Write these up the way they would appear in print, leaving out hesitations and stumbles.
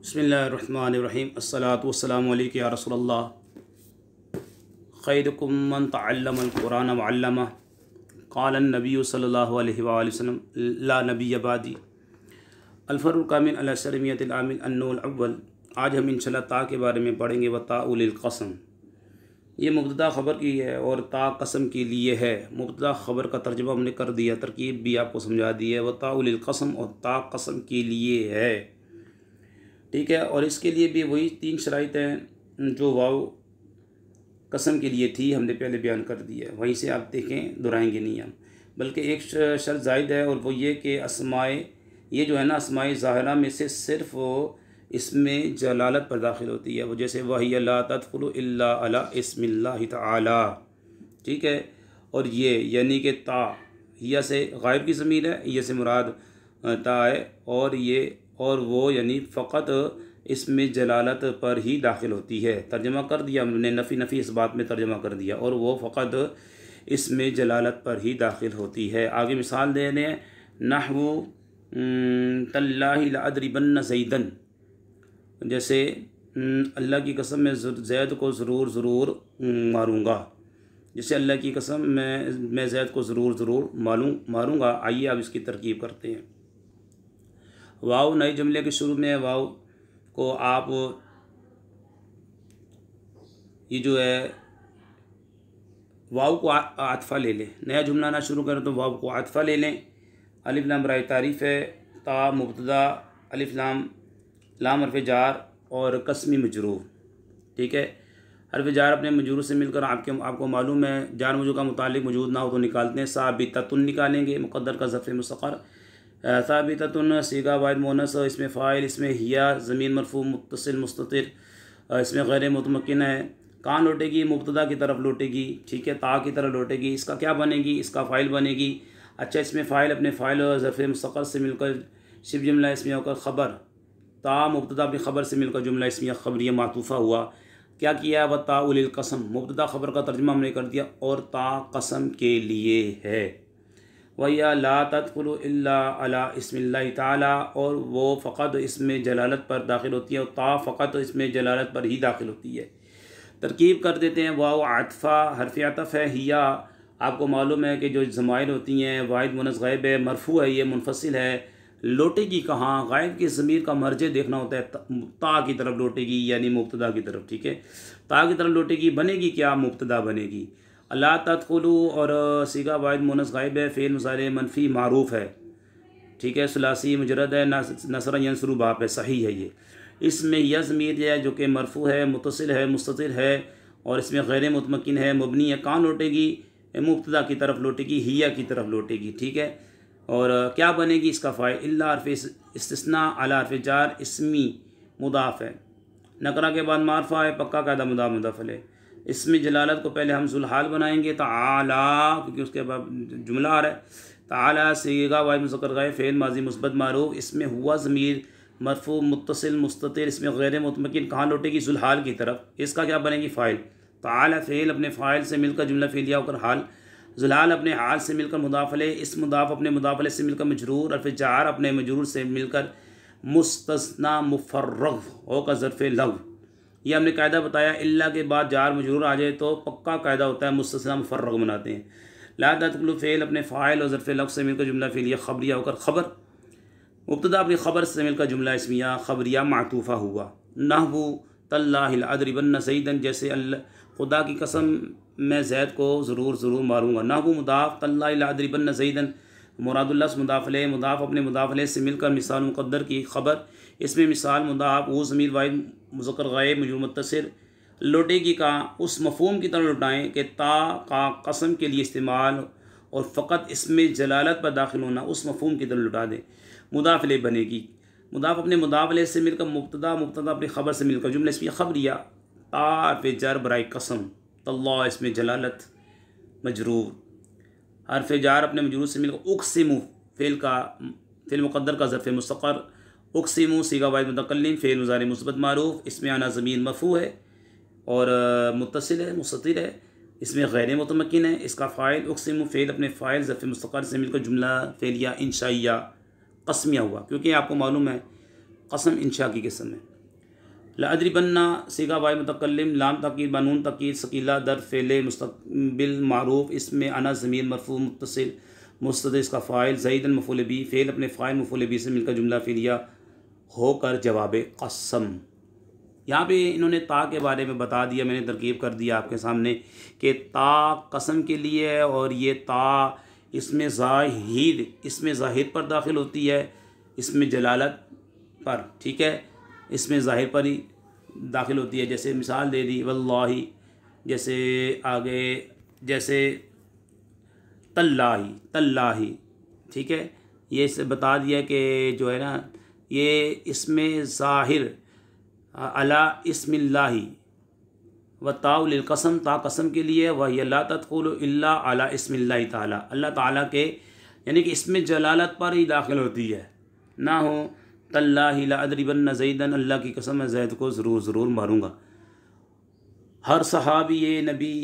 बिस्मिल्लाहिर्रहमानिर्रहीम अस्सलातु वस्सलामु अलैका या रसूलल्लाह खैरुकुम मन तअल्लमल कुरान व अल्लमा क़ालन नबिय्यु सल्लल्लाहु अलैहि वसल्लम ला नबिय्य बादी अल-फ़र्क़ुल कामिल अला शरमियतिल आमिल अन्नुल अव्वल। आज हम इंशाअल्लाह ता के बारे में पढ़ेंगे। व ताउलिल क़सम, ये मुब्तदा ख़बर की है और ता कसम के लिए है। मुब्तदा ख़बर का तर्जुमा हमने कर दिया, तरकीब भी आपको समझा दी है। व ताउलिल क़सम, और ता कसम के लिए है, ठीक है। और इसके लिए भी वही 3 शराइत हैं जो वाव कसम के लिए थी, हमने पहले बयान कर दी है। वहीं से आप देखें, दोहराएंगे नहीं हम, बल्कि एक शर्त ज़ायद है, और वो ये कि अस्माए, ये जो है ना, अस्माए ज़ाहिरा में से सिर्फ़ इसमें जलालत पर दाखिल होती है। वो जैसे वही ला तदखुलु इल्ला अला इस्मिल्लाहि तआला, ठीक है। और ये यानी कि ता हिया से गायब की ज़मीर है, ये से मुराद ता है, और ये और वो यानी फ़कत इसमें जलालत पर ही दाखिल होती है। तर्जमा कर दिया हमने, नफ़ी इस बात में तर्जमा कर दिया, और वो फ़कत इसमें जलालत पर ही दाखिल होती है। आगे मिसाल दे रहे हैं, नहवु तल्लाहि लअद्रिबन्न ज़ैदन, जैसे अल्लाह की कसम मैं ज़ैद को ज़रूर मारूँगा। जैसे अल्लाह की कसम मैं ज़ैद को ज़रूर मारूँगा। आइए अब इसकी तरकीब करते हैं। वाव नए जुमले के शुरू में, वाव को आप ये जो है वाव को आतफ़ा ले लें। नया जुमला ना शुरू करें तो वाव को आतफ़ा ले लें। अलिफ लाम बराए तारीफ़ है, ता मुब्तदा, अलिफ लाम लाम हर्फ़ जार और कसमी मजरूर, ठीक है। हर्फ़ जार अपने मजरूर से मिलकर आपको मालूम है, जार मजरूर का मुतालिक मौजूद ना हो तो निकालते हैं। साबिततुन निकालेंगे, मुक़द्दर का ज़र्फ़ मुस्तक़र। साबिततुन सीगा वाहिद मोनस, इसमें फ़ाइल, इसमें हिया ज़मीर मरफ़ू मुत्तसिल मुस्ततिर, इसमें गैर मुतमक्किन है। कहाँ लौटेगी? मुब्तदा की तरफ लौटेगी, ठीक है, ता की तरफ लौटेगी। इसका क्या बनेगी? इसका फ़ाइल बनेगी। अच्छा, इसमें फ़ाइल अपने फ़ाइल और ज़र्फ़ मुस्तक़र से मिलकर शिब जुमला इसमिया होकर ख़बर, ता मुब्तदा अपनी ख़बर से मिलकर जुमला इसमिया ख़बरिया मातूफ़ा हुआ। क्या किया? व ताउलिल क़सम, मुब्तदा ख़बर का तर्जुमा हमने कर दिया, और ता कसम के लिए है। वया ला तदखुलु इल्ला अला इस्मिल्लाहि ताला, और वो फ़कत इसमें जलालत पर दाखिल होती है, और ता फ़कत इसमें जलालत पर ही दाखिल होती है। तरकीब कर देते हैं। वाव आतफ़ा हर्फ़ अतफ़ है। हिया आपको मालूम है कि जो ज़माइर होती हैं, वाहिद मुनस गायब है, मरफ़ू है, ये मुनफ़सिल है। लौटेगी कहाँ? गायब की ज़मीर का मर्जे देखना होता है, ता की तरफ लौटेगी, यानी मुब्तदा की तरफ, ठीक है। ता की तरफ लौटेगी, बनेगी क्या? मुब्तदा बनेगी। ला तदखुलु, और सीगा वाहिद मुनस गायब है, फ़ेल मुज़ारे मनफ़ी मारूफ़ है, ठीक है, सुलासी मुजरद है, नसर यंसुरु बाप है, सही है ये। इसमें यह ज़मीर है जो कि मरफ़ू है, मुत्तसिल है, मुस्ततिर है, और इसमें गैर मुतमक्किन है, मबनी है। कहाँ लौटेगी? मुब्तदा की तरफ लौटेगी, हिया की तरफ लौटेगी, ठीक है। और क्या बनेगी? इसका फ़ाइल इल्ला हर्फ़ इस्तिस्ना अला हर्फ़ जार इसमी मुदाफ़ है। नकरा के बाद मारफ़ा है, पक्का कायदा मुदाफ़ मुदाफ़ल है। इसमें जलालत को पहले हम ज़ुल्हाल बनाएंगे, ताला, क्योंकि उसके बाद जुमला आ रहा है। ताला सीगा वाहिद मुज़क्कर गायब, फ़ेल माज़ी मुस्बत मारूफ़, इसमें हुआ ज़मीर मरफ़ू मुत्तसिल मुस्ततिर, इसमें गैर मुतमक्किन, कहाँ लौटेगी? ज़ुल्हाल की तरफ। इसका क्या बनेगी? फ़ाइल। ताला फ़ेल अपने फ़ाइल से मिलकर जुमला फ़ेलिया होकर हाल, ज़ुल्हाल अपने हाल से मिलकर मुदाफ़ले, इस मुदाफ़ अपने मुदाफ़ले से मिलकर मजरूर, और फिर जार अपने मजरूर से मिलकर मुस्तस्ना मुफ़र्रग़ होकर ज़र्फ़ लग़्व। ये हमने कायदा बताया, इल्ला के बाद जार मजरूर आ जाए तो पक्का कायदा होता है, मुस्तस्ना मुफ़र्रग़ बनाते हैं। ला तदखुलु फ़ेल अपने फ़ाइल और ज़र्फ़ लग़्व से मिलकर जुमला फ़ेलिया ख़बरिया होकर ख़बर, मुब्तदा अपनी ख़बर से मिलकर जुमला इस्मिया ख़बरिया मातूफ़ा हुआ। नहवु तल्लाहि लअद्रिबन्न ज़ैदन, जैसे अल्लाह खुदा की कसम मैं ज़ैद को ज़रूर मारूँगा। नहवु मुदाफ़, तल्लाहि लअद्रिबन्न ज़ैदन मुरादुल्लाह से मुदाफ़ले, मुदाफ़ अपने मुदाफ़ले से मिलकर मिसाल मुक़द्दर की ख़बर, इसमें मिसाल मुदाफ़ वो ज़मीर वाहिद मुज़क्कर गायब मजरूर मुत्तसिल लौटेगी का उस मफ़हूम की तरह लौटाएँ कि ता का कसम के लिए इस्तेमाल और फ़कत इसमें जलालत पर दाखिल होना, उस मफ़हूम की तरह लौटा दें। मुदाफ़ले बनेगी, मुदाफ़ अपने मुदाफ़ले से मिलकर मुब्तदा, मुब्तदा अपनी ख़बर से मिलकर जुमला इसमें ख़बरिया, ता पे जर बराए कसम, तल्ला इसमें जलालत मजरूर, हर्फ़ जार अपने मजरूर से मिलकर उक़सिमु फ़ेल मुक़द्दर का ज़र्फ़ मुस्तक़र, उक़सिमु सीगा वाहिद मुतकल्लिम, फ़ेल मुज़ारे मुस्बत मारूफ़, इसमें आना ज़मीर मरफ़ू है और मुत्तसिल है, मुस्ततिर है, इसमें गैर मुतमक्किन है। इसका फ़ाइल उक़सिमु फ़ेल अपने फ़ाइल ज़र्फ़ मुस्तक़र से मिलकर जुमला फ़ेलिया इंशाइया क़स्मिया हुआ, क्योंकि आपको मालूम है कसम इंशा की किस्म है। लाअद्रिबन्ना सीगा वाई मुतकल्लिम लाम ताकीद बनून ताकीद सकीला दर फ़ेले मुस्तक़बिल मारूफ इसमें अना ज़मीर मरफ़ू मुत्तसिल मुस्तद इसका फ़ाइल ज़ईदन मफ़ूल बी फ़ेल अपने फ़ाइल मफ़ूल बी से मिलकर जुमला फ़िलिया होकर जवाब कसम। यहाँ पे इन्होंने ता के बारे में बता दिया, मैंने तरकीब कर दिया आपके सामने कि ता कसम के लिए है और ये ता इसमें ज़ाहिर पर दाखिल होती है, इसमें जलालत पर, ठीक है, इसमें ज़ाहिर पर ही दाखिल होती है। जैसे मिसाल दे दी वल्लाही, जैसे आगे जैसे तल्लाही, ठीक है, ये इससे बता दिया कि जो है ना ये इसमें ज़ाहिर अला इस्मिल्लाही व ताउल कसम ता कसम के लिए वह ला तदखुलु इल्ला अला इस्मिल्लाही ताला अल्लाह ताला के यानी कि इसमें जलालत पर ही दाखिल होती है, ना हो तल्लाही ला अद्रिबन्ना ज़ैदन अल्लाह की कसम है ज़ैद को ज़रूर मारूंगा। हर सहाबी नबी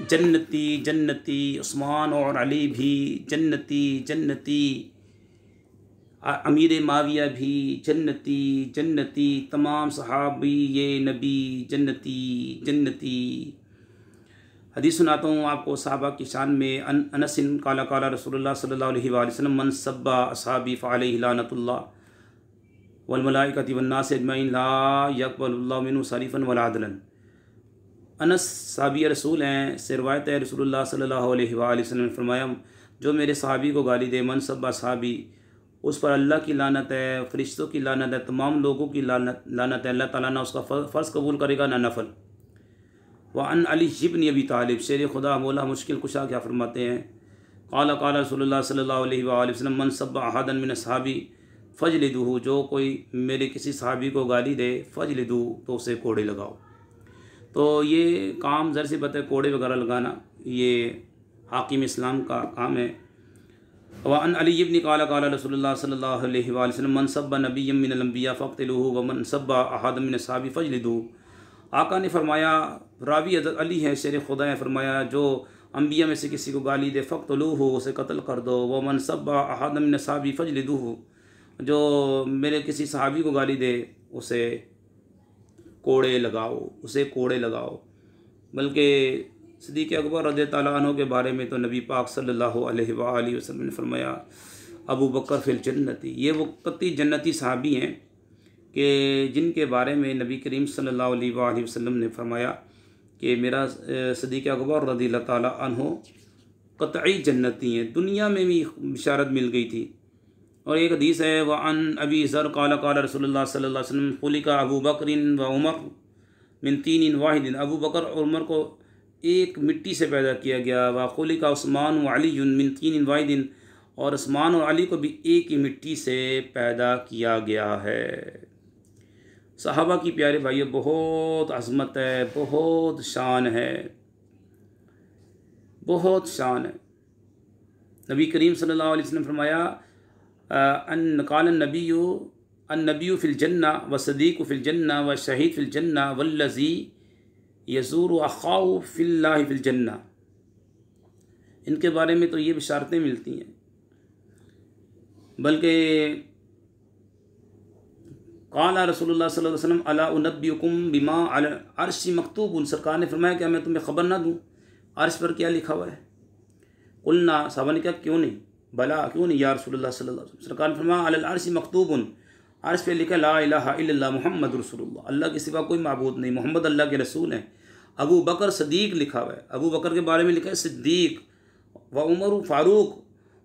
जन्नती उस्मान और अली भी जन्नती अमीर माविया भी जन्नती तमाम सहाबी ये नबी जन्नती। हदीस सुनाता हूँ आपको सहाबा की शान में। अनसिन काला काला रसूलुल्लाह सल्लल्लाहु अलैहि वसल्लम मन सब्बा असहाबी फ़अलैहि लानतुल्लाह वल मलाइकति वन नास अजमईन ला यक़बलुल्लाहु मिन्हु सरीफ़न वला अदलन। अनस सहाबी रसूल हैं, से रिवायत है रसूलुल्लाह सल्लल्लाहु अलैहि वसल्लम ने फरमाया जो मेरे सहाबी को गाली दे मन सब्बा सहाबी उस पर अल्लाह की लानत है, फ़रिश्तों की लानत है, तमाम लोगों की लानत है। अल्लाह ताला ना उसका फ़र्ज़ कबूल करेगा ना नफल। व अन अली इब्न अबी तालिब शेर खुदा मौला मुश्किल कुशा क्या फरमाते हैं काला काला रसूलुल्लाह सल्लल्लाहु अलैहि वसल्लम मन सब्बा अहदन मिन असहाबी फ़जलिदूहु जो कोई मेरे किसी सहाबी को गाली दे फ़जलिदू तो उसे कोड़े लगाओ। तो ये काम ज़र सी बात है, कोड़े वगैरह लगाना ये हाकिम इस्लाम का काम है। वन अली इब्न काला काला रसूलुल्लाह सल्लल्लाहु अलैहि वसल्लम मन सब्बा नबिय्यम मिनल अंबिया फ़क़्तलूहु व मन सब्बा अहदम मिन असहाबी फ़जलिदू। आका ने फरमाया, रावी हज़रत अली है शेर खुदा है, फरमाया जो अंबिया में से किसी को गाली दे फ़क़्तलूहु उसे कत्ल कर दो, व मन सब्बा अहदम मिन असहाबी फ़जलिदूहु जो मेरे किसी सहाबी को गाली दे उसे कोड़े लगाओ। बल्कि सिद्दीक़ अकबर रज़ियल्लाहु अन्हु के बारे में तो नबी पाक सल्लल्लाहु अलैहि वसल्लम ने फरमाया अबू बकर फिल जन्नती, ये वो कत्ती जन्नती सहाबी हैं कि जिनके बारे में नबी करीम सल्लल्लाहु अलैहि वसल्लम ने फरमाया कि मेरा सिद्दीक़ अकबर रज़ियल्लाहु अन्हु कतई जन्नती हैं, दुनिया में भी बिशारत मिल गई थी। और एक हदीस है व अन अबी ज़र काला काला रसूलुल्लाह सल्लल्लाहु अलैहि वसल्लम खुलिका अबू बकरिन व उमर मिन तीनिन वाहिदिन, अबू बकर और उमर को एक मिट्टी से पैदा किया गया। व खुलिका उस्मान व अली मिन तीनिन वाहिदिन, और उस्मान और अली को भी एक ही मिट्टी से पैदा किया गया है। सहाबा की प्यारे भाइयों बहुत अज़मत है, बहुत शान है। नबी करीम सल्लल्लाहु अलैहि वसल्लम फरमाया अन्नबियु फ़िल जन्ना व सदीक़ु फ़िल जन्ना व शहीद फ़िल जन्ना वल्लज़ी यज़ूरु अख़ाहु फ़िल्लाहि फ़िल जन्ना। इनके बारे में तो ये बिशारतें मिलती हैं। बल्कि क़ाला रसूलुल्लाह सल्लल्लाहु अलैहि वसल्लम अला उनब्बिउकुम बिमा अल अर्शी मकतूबुन, सरकार ने फरमाया क्या मैं तुम्हें ख़बर ना दूँ अर्श पर क्या लिखा हुआ है। कुलना, साहबा ने कहा क्यों नहीं, भला क्यों नहीं या रसूलुल्लाह सल्लल्लाहु अलैहि वसल्लम। सरकार ने फरमाया अलल अर्शी मकतूबुन, अर्श पे लिखा ला इलाहा इल्लल्लाह मुहम्मद रसूलुल्लाह, अल्लाह के सिवा कोई माबूद नहीं, मोहम्मद अल्लाह के रसूल हैं। अबू बकर सदीक़ लिखा हुआ है, अबू बकर के बारे में लिखा है सिद्दीक़। व उमर फ़ारूक,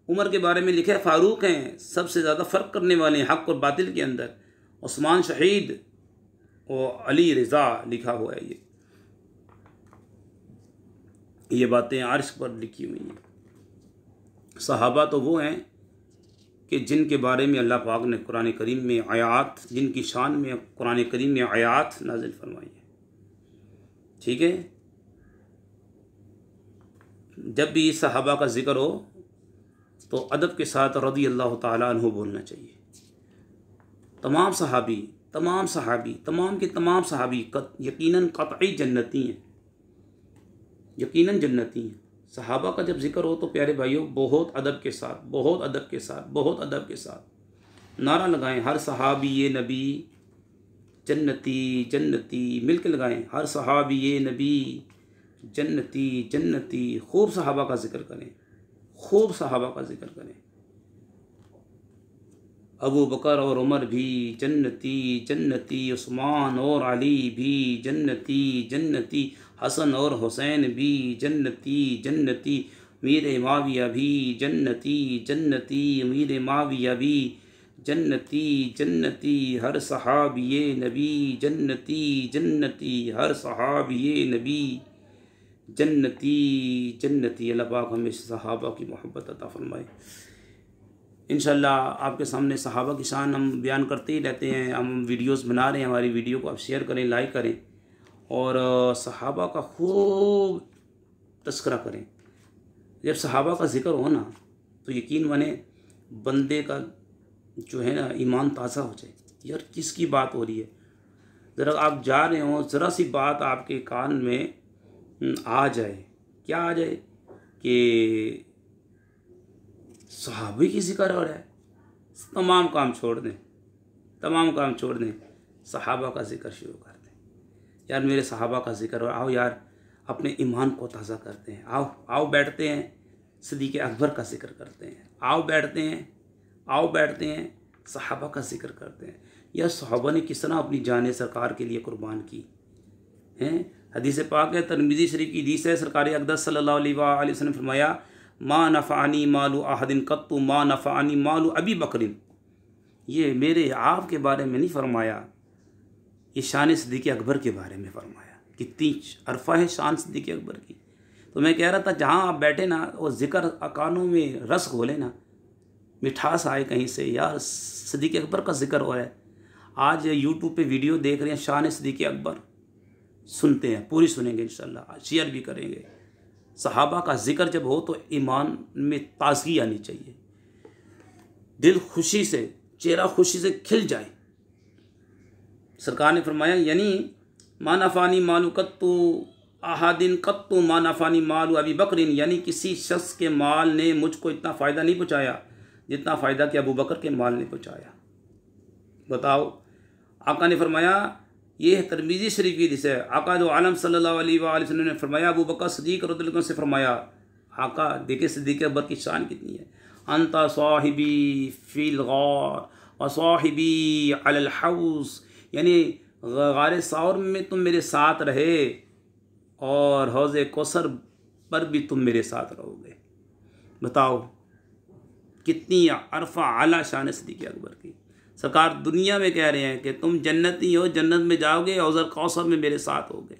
उमर के बारे में लिखा है फ़ारूक हैं, सबसे ज़्यादा फ़र्क करने वाले हैं हक़ और बातिल के अंदर। उस्मान शहीद और अली रज़ा लिखा हुआ है। ये बातें अर्श पर लिखी हुई हैं। सहाबा तो वो हैं कि जिनके बारे में अल्लाह पाक ने कुरान करीम में आयात, जिनकी शान में कुरान करीम में आयात नाज़िल फरमाई है। ठीक है, जब भी सहाबा का ज़िक्र हो तो अदब के साथ रज़ी अल्लाह ताला अन्हु बोलना चाहिए। तमाम सहाबी तमाम के तमाम सहाबी यकीनन कतई जन्नती हैं, यकीनन जन्नती हैं। सहाबा का जब जिक्र हो तो प्यारे भाइयों बहुत अदब के साथ नारा लगाएं, हर सहाबी ये नबी जन्नती जन्नती, मिल के लगाएं, हर सहाबी ये नबी जन्नती जन्नती। खूब सहाबा का जिक्र करें, खूब सहाबा का जिक्र करें। अबू बकर और उमर भी जन्नती जन्नती, उस्मान और अली भी जन्नती जन्नती, हसन और हुसैन भी जन्नती जन्नती, मीर माविया भी जन्नती जन्नती, मीर माविया भी जन्नती जन्नती, हर सहाबिये नबी जन्नती जन्नती, हर सहाबिये नबी जन्नती जन्नती। अल्लाह पाक हमें सहाबा की मोहब्बत अता फरमाए। इंशाअल्लाह आपके सामने सहाबा की शान हम बयान करते ही रहते हैं। हम वीडियोस बना रहे हैं, हमारी वीडियो को आप शेयर करें, लाइक करें और सहाबा का खूब तस्करा करें। जब सहाबा का ज़िक्र हो ना तो यकीन माने बंदे का जो है ना ईमान ताज़ा हो जाए। यार किसकी बात हो रही है, ज़रा आप जा रहे हो, ज़रा सी बात आपके कान में आ जाए, क्या आ जाए कि सहाबी की जिक्र हो रहा है, तमाम काम छोड़ दें, तमाम काम छोड़ दें, सहाबा का जिक्र शुरू कर दें। यार मेरे सहाबा का जिक्र हो, आओ यार अपने ईमान को ताज़ा करते हैं। आओ आओ बैठते हैं, सिद्दीक़ अकबर का जिक्र करते हैं। आओ बैठते हैं, आओ बैठते हैं, सहाबा का जिक्र करते हैं। यह सहाबा ने किस तरह अपनी जान सरकार के लिए कुर्बान की हैं। हदीस पाक है, तिरमिज़ी शरीफ की हदीस है, सरकार अक़दस सल्लल्लाहु अलैहि वसल्लम फरमाया, मा नफ़ानी मालू अहदिन कत्तु मा नफ़ानी मालू अबी बकरिन। ये मेरे आपके बारे में नहीं फरमाया, ये शान सिद्दीक़ अकबर के बारे में फरमाया। कितनी अरफा है शान सिद्दीक़ अकबर की। तो मैं कह रहा था जहाँ आप बैठे ना वो ज़िक्र कानों में रस घोले ना, मिठास आए कहीं से। यार सिद्दीक़ अकबर का जिक्र हो रहा है, आज यूट्यूब पे वीडियो देख रहे हैं शान सिद्दीक़ अकबर, सुनते हैं, पूरी सुनेंगे इंशाअल्लाह, शेयर भी करेंगे। सहाबा का जिक्र जब हो तो ईमान में ताजगी आनी चाहिए, दिल खुशी से, चेहरा खुशी से खिल जाए। सरकार ने फरमाया यानी मानाफानी मालू कत्तु अहादिन कत्तु मानाफानी मालू अबी बकरिन, यानी किसी शख्स के माल ने मुझको इतना फ़ायदा नहीं पहुँचाया जितना फ़ायदा कि अबू बकर के माल ने पहुँचाया। बताओ, आका ने फरमाया, ये है तिरमिज़ी शरीफ की हदीस है, आका दो आलम सल्लल्लाहु अलैहि वसल्लम ने फरमाया, अबू बकर सिद्दीक़ रज़ियल्लाहु अन्हु से फरमाया, आका देखिए सिद्दीक़ अकबर की शान कितनी है, अंता साहिबी फ़िल गार व साहिबी अलल हौज़, यानी गार सौर में तुम मेरे साथ रहे और हौज़े कौसर पर भी तुम मेरे साथ रहोगे। बताओ कितनी अरफा आला शान सिद्दीक़ अकबर की। सरकार दुनिया में कह रहे हैं कि तुम जन्नती हो, जन्नत में जाओगे, हौज़ कौसर में मेरे साथ होगे।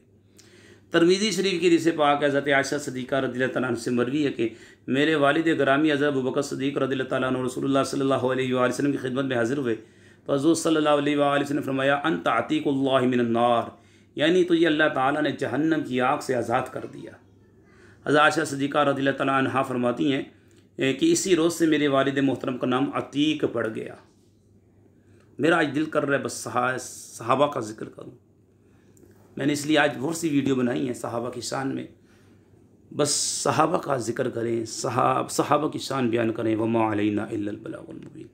तिरमिज़ी शरीफ की हदीस पाक है, हज़रत आयशा सिद्दीक़ा रज़ियल्लाहु तआला अन्हा से मरवी है कि मेरे वालिद ग्रामी हज़रत अबू बकर सिद्दीक़ रज़ियल्लाहु तआला अन्हु रसूलुल्लाह सल्लल्लाहु अलैहि वसल्लम की खिदमत में हाजिर हुए तो हज़रत सल्लल्लाहु अलैहि वसल्लम ने फरमाया, अंत अतीकुल्लाहि मिनन नार, यानी तुझे अल्लाह ताला ने जहन्नम की आग से आज़ाद कर दिया। हज़रत आयशा सिद्दीक़ा रज़ियल्लाहु तआला अन्हा फरमाती हैं कि इसी रोज़ से मेरे वालिद मोहतरम का नाम अतीक पड़ गया। मेरा आज दिल कर रहा है बस सहाबा का जिक्र करूं। मैंने इसलिए आज बहुत सी वीडियो बनाई हैं सहाबा की शान में। बस सहाबा का जिक्र करें, सहाबा की शान बयान करें। वमा अलैना इल्लल बलागुल मुबीन।